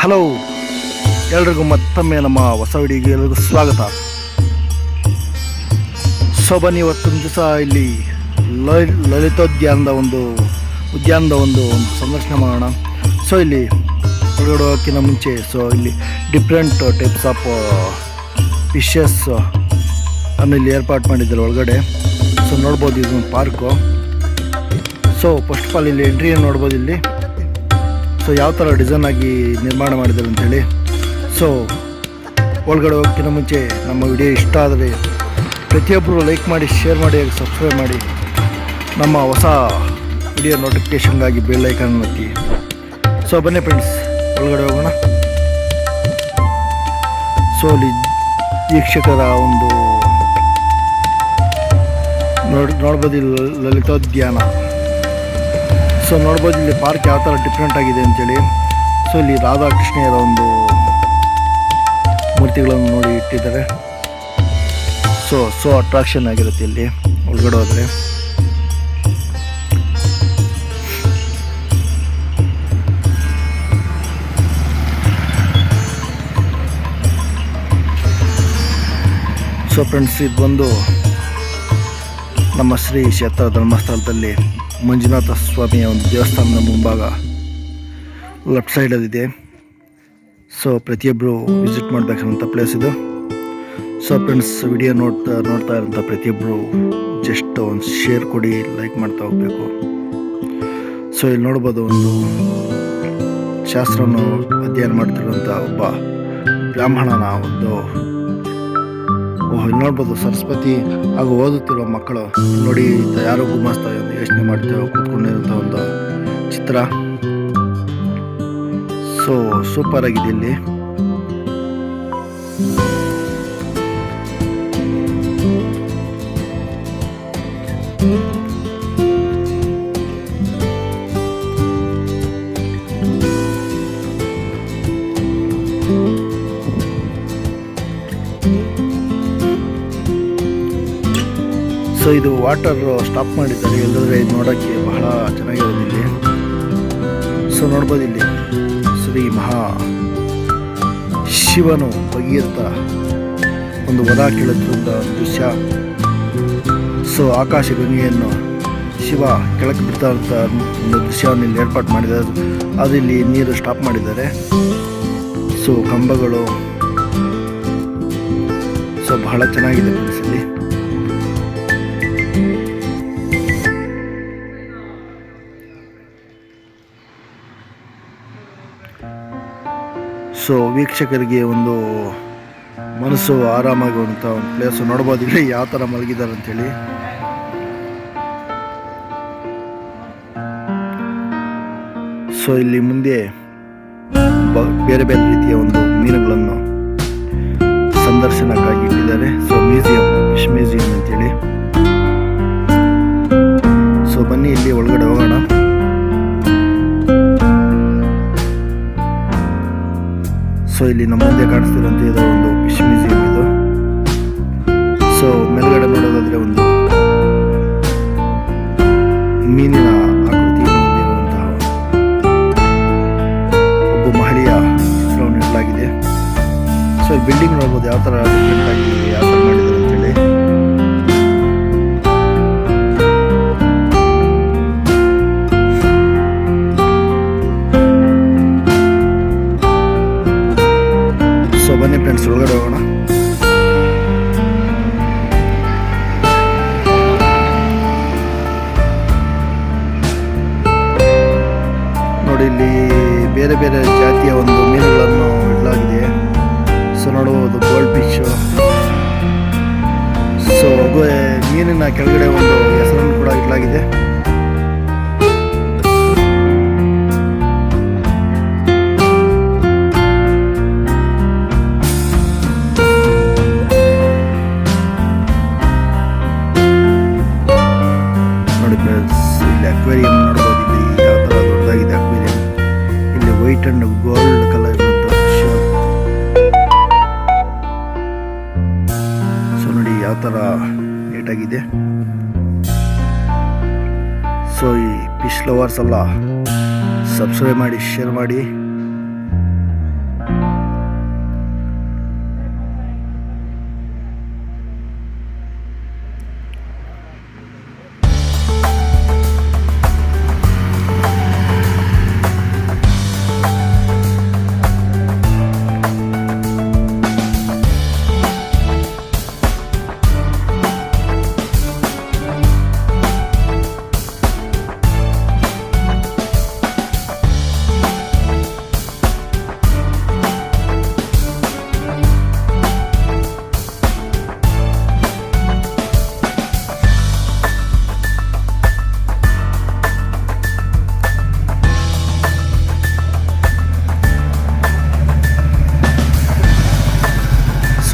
Hello, ಎಲ್ರಿಗೂ ಮತ್ತೊಮ್ಮೆ ನಮ್ಮ ಹೊಸ ವಿಡಿಯೋಗೆ ಎಲ್ರಿಗೂ ಸ್ವಾಗತ. ಸೊ ಬನ್ನಿ, ಇವತ್ತೊಂದು ದಿವಸ ಇಲ್ಲಿ ಲಲಿತೋದ್ಯಾನದ ಒಂದು ಸಂದರ್ಶನ ಮಾಡೋಣ. ಸೊ ಇಲ್ಲಿ ಹೊರಗಡೆ ಹೋಗೋಕ್ಕಿಂತ ಮುಂಚೆ ಇಲ್ಲಿ ಡಿಫ್ರೆಂಟ್ ಟೈಪ್ಸ್ ಆಫ್ ಫಿಶಸ್ ಅನ್ನು ಇಲ್ಲಿ ಏರ್ಪಾಡು ಮಾಡಿದ್ದಾರೆ ಒಳಗಡೆ. ಸೊ ನೋಡ್ಬೋದು, ಇದೊಂದು park. So first of all ಇಲ್ಲಿ ಎಂಟ್ರಿಯನ್ನು ನೋಡ್ಬೋದು. ಇಲ್ಲಿ ಯಾವ ಥರ ಡಿಸೈನ್ ಆಗಿ ನಿರ್ಮಾಣ ಮಾಡಿದ್ದಾರೆ ಅಂಥೇಳಿ. ಸೊ ಒಳಗಡೆ ಹೋಗೋಕ್ಕಿಂತ ಮುಂಚೆ ನಮ್ಮ ವಿಡಿಯೋ ಇಷ್ಟ ಆದರೆ ಪ್ರತಿಯೊಬ್ಬರು ಲೈಕ್ ಮಾಡಿ, ಶೇರ್ ಮಾಡಿ, ಸಬ್ಸ್ಕ್ರೈಬ್ ಮಾಡಿ. ನಮ್ಮ ಹೊಸ ವಿಡಿಯೋ ನೋಟಿಫಿಕೇಷನ್ಗಾಗಿ ಬೆಲ್ ಐಕಾನ್ ಒತ್ತಿ. ಸೊ ಬನ್ನಿ ಫ್ರೆಂಡ್ಸ್, ಒಳಗಡೆ ಹೋಗೋಣ. ಸೊ ಅಲ್ಲಿ ವೀಕ್ಷಕರ ನೋಡ್ಬೋದು ಲಲಿತೋದ್ಯಾನ. ಸೊ ನೋಡ್ಬೋದು ಇಲ್ಲಿ ಪಾರ್ಕ್ ಯಾವ ಥರ ಡಿಫ್ರೆಂಟ್ ಆಗಿದೆ ಅಂತೇಳಿ. ಸೊ ಇಲ್ಲಿ ರಾಧಾಕೃಷ್ಣರ ಮೂರ್ತಿಗಳನ್ನು ನೋಡಿ ಇಟ್ಟಿದ್ದಾರೆ. ಸೊ ಅಟ್ರಾಕ್ಷನ್ ಆಗಿರುತ್ತೆ ಇಲ್ಲಿ ಒಳಗಡೆ ಹೋದರೆ. ಸೊ ಫ್ರೆಂಡ್ಸ್, ಇದು ಬಂದು ನಮ್ಮ ಶ್ರೀ ಕ್ಷೇತ್ರ ಧರ್ಮಸ್ಥಳದಲ್ಲಿ ಮಂಜುನಾಥ ಸ್ವಾಮಿಯ ಒಂದು ದೇವಸ್ಥಾನದ ಮುಂಭಾಗ ಲೆಫ್ಟ್ ಸೈಡಲ್ಲಿದೆ. ಸೊ ಪ್ರತಿಯೊಬ್ಬರು ವಿಸಿಟ್ ಮಾಡಬೇಕಂತ ಪ್ಲೇಸ್ ಇದು. ಸೊ ಫ್ರೆಂಡ್ಸ್, ವಿಡಿಯೋ ನೋಡ್ತಾ ಇರೋಂಥ ಪ್ರತಿಯೊಬ್ಬರು ಜಸ್ಟ್ ಒಂದು ಶೇರ್ ಕೊಡಿ, ಲೈಕ್ ಮಾಡ್ತಾ ಹೋಗಬೇಕು. ಸೊ ಇಲ್ಲಿ ನೋಡ್ಬೋದು, ಒಂದು ಶಾಸ್ತ್ರವನ್ನು ಅಧ್ಯಯನ ಮಾಡ್ತಿರುವಂಥ ಒಬ್ಬ ಬ್ರಾಹ್ಮಣನ ಇಲ್ಲಿ ನೋಡ್ಬೋದು ಸರಸ್ವತಿ ಹಾಗೂ ಓದುತ್ತಿರುವ ಮಕ್ಕಳು ನೋಡಿ, ಯಾರೋ ಗುಮಾಸ್ತಾ ಯೋಚನೆ ಮಾಡ್ತಾ ಕೂತ್ಕೊಂಡಿರುವಂಥ ಒಂದು ಚಿತ್ರ. ಸೊ ಸೂಪರ್ ಆಗಿದೆ ಇಲ್ಲಿ. ಸೊ ಇದು ವಾಟರ್ ಸ್ಟಾಪ್ ಮಾಡಿದ್ದಾರೆ, ಎಲ್ಲದ್ರೆ ಇದು ನೋಡೋಕ್ಕೆ ಬಹಳ ಚೆನ್ನಾಗಿರೋದು ಇಲ್ಲಿ. ಸೊ ನೋಡ್ಬೋದು, ಇಲ್ಲಿ ಶ್ರೀ ಶಿವನು ಭಗೀರಥ ಒಂದು ವರ ಕೇಳುತ್ತಿದ್ದ ದೃಶ್ಯ. ಸೊ ಆಕಾಶ ಗಂಗೆಯನ್ನು ಶಿವ ಕೆಳಕ್ಕೆ ಬಿಡ್ತಾ ಇರುವಂಥ ಒಂದು ದೃಶ್ಯವನ್ನು ಇಲ್ಲಿ ಏರ್ಪಾಡು ಮಾಡಿದ್ದಾರೆ. ಅದು ಇಲ್ಲಿ ನೀರು ಸ್ಟಾಪ್ ಮಾಡಿದ್ದಾರೆ. ಸೊ ಕಂಬಗಳು ಬಹಳ ಚೆನ್ನಾಗಿದೆ ಫ್ರೆಂಡ್ಸ್ ಇಲ್ಲಿ. ಸೊ ವೀಕ್ಷಕರಿಗೆ ಒಂದು ಮನಸ್ಸು ಆರಾಮಾಗುವಂಥ ಒಂದು ಪ್ಲೇಸ್ ನೋಡ್ಬೋದು. ಇಲ್ಲಿ ಯಾವ ಥರ ಮಲಗಿದ್ದಾರೆ ಅಂಥೇಳಿ. ಸೊ ಇಲ್ಲಿ ಮುಂದೆ ಬೇರೆ ಬೇರೆ ರೀತಿಯ ಒಂದು ಮೀನುಗಳನ್ನು ಸಂದರ್ಶನಕ್ಕಾಗಿ ಇಟ್ಟಿದ್ದಾರೆ. ಸೊ ಫಿಶ್ ಮ್ಯೂಸಿಯಂ ಅಂತೇಳಿ. ಸೊ ಬನ್ನಿ, ಇಲ್ಲಿ ಒಳಗಡೆ ಹೋಗೋಣ. ಸೊ ಇಲ್ಲಿ ನಮ್ಮ ಮುಂದೆ ಕಾಣಿಸ್ತಿರುವಂಥ ಇದು ಒಂದು ಫಿಶ್ ಮ್ಯೂಸಿಯಂ ಇದು. ಸೊ ಮೇಲ್ಗಡೆ ನೋಡೋದಾದ್ರೆ ಒಂದು ಮೀನಿನ ಆಕೃತಿಯನ್ನು ಹೊಂದಿರುವಂತಹ ಒಬ್ಬ ಮಹಿಳೆಯ ಚಿತ್ರವನ್ನು ಇಡಲಾಗಿದೆ. ಸೊ ಬಿಲ್ಡಿಂಗ್ ನೋಡ್ಬೋದು ಯಾವ ಥರ ಡಿಫ್ರೆಂಟ್ ಆಗಿ ಯಾವ ಥರ ಮಾಡಿದ್ದಾರೆ ಅಂತೇಳಿ. ಸೊ ಬನ್ನಿ ಫ್ರೆಂಡ್ಸ್, ಒಳಗಡೆ ಹೋಗೋಣ. ನೋಡಿ, ಇಲ್ಲಿ ಬೇರೆ ಬೇರೆ ಜಾತಿಯ ಒಂದು ಮೀನುಗಳನ್ನು ಇಡಲಾಗಿದೆ. ಸೊ ನೋಡಬಹುದು ಗೋಲ್ಡ್ ಫಿಶ್. ಸೊ ಮೀನಿನ ಕೆಳಗಡೆ ಒಂದು ಹೆಸರನ್ನು ಕೂಡ ಇಡಲಾಗಿದೆ. ಇಲ್ಲಿ ಅಕ್ವೇರಿಯಂ ನೋಡ್ಬೋದು, ಇಲ್ಲಿ ಯಾವ ಥರ ದೊಡ್ಡದಾಗಿದೆ ಅಕ್ವೇರಿಯಂ. ಇಲ್ಲಿ ವೈಟ್ ಅಂಡ್ ಗೋಲ್ಡ್ ಕಲರ್ ಇರುವಂಥ ಫಿಶ್. ಸೊ ನೋಡಿ ಯಾವ ಥರ ನೀಟಾಗಿದೆ. ಸೊ ಈ ಫಿಶ್ ಲವರ್ಸ್ ಎಲ್ಲ ಸಬ್ಸ್ಕ್ರೈಬ್ ಮಾಡಿ, ಶೇರ್ ಮಾಡಿ.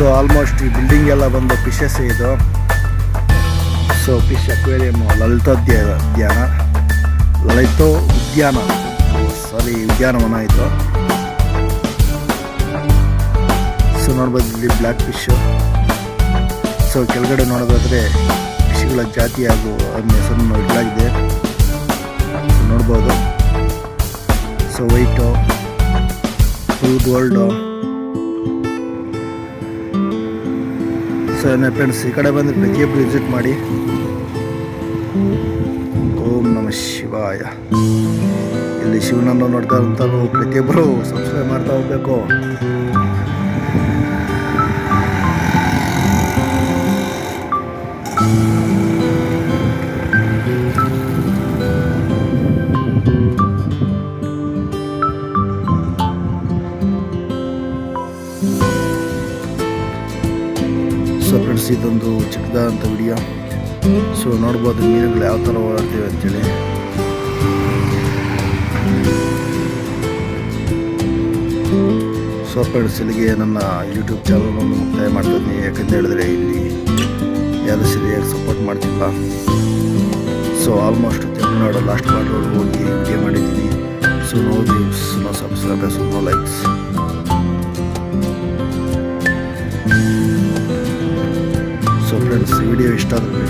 ಸೊ ಆಲ್ಮೋಸ್ಟ್ ಈ ಬಿಲ್ಡಿಂಗ್ ಎಲ್ಲ ಬಂದು ಫಿಶಸ್ ಇದು. ಸೊ ಫಿಶ್ ಅಕ್ವೇರಿಯಂ ಉದ್ಯಾನವನ ಇದು. ಸೊ ನೋಡ್ಬೋದು ಇಲ್ಲಿ ಬ್ಲ್ಯಾಕ್ ಫಿಶು. ಸೊ ಕೆಳಗಡೆ ನೋಡೋದಾದರೆ ಫಿಶ್ಗಳ ಜಾತಿ ಹಾಗೂ ಅದನ್ನ ಹೆಸರನ್ನು ಇಡಲಾಗಿದೆ. ಸೊ ನೋಡ್ಬೋದು. So white, full gold. So friends, ಈ ಕಡೆ ಬಂದರೆ ಪ್ರತಿಯೊಬ್ಬರು ವಿಸಿಟ್ ಮಾಡಿ. ಓಂ ನಮಃ ಶಿವಾಯ. ಇಲ್ಲಿ ಶಿವನನ್ನು ನೋಡ್ತಾ ಇರುವಂಥವ್ರು ಪ್ರತಿಯೊಬ್ಬರು ಸಬ್ಸ್ಕ್ರೈಬ್ ಮಾಡ್ತಾ ಹೋಗ್ಬೇಕು. ಸೊ ಫ್ರೆಂಡ್ಸ್, ಇದೊಂದು ಚಿಕ್ಕದಾದಂಥ ವಿಡಿಯೋ. ಸೊ ನೋಡ್ಬೋದು ಮೀನುಗಳು ಯಾವ ಥರ ಓಡಾಡ್ತೀವಿ ಅಂತೇಳಿ. ಸೊ ಫ್ರೆಂಡ್ಸ್, ಇಲ್ಲಿಗೆ ನನ್ನ ಯೂಟ್ಯೂಬ್ ಚಾನಲನ್ನು ಮುಕ್ತಾಯ ಮಾಡ್ತಿದ್ದೀನಿ. ಯಾಕಂತ ಹೇಳಿದ್ರೆ ಇಲ್ಲಿ ಯಾರು ಸರಿಯಾಗಿ ಸಪೋರ್ಟ್ ಮಾಡ್ತಿಲ್ಲ. So almost Tamil Nadu last part ಹೋಗಿ ವಿಡಿಯೋ ಮಾಡಿದ್ದೀನಿ. So no views, no subscribers, no likes. So friends, ಈ ವಿಡಿಯೋ ಇಷ್ಟ ಆದರೆ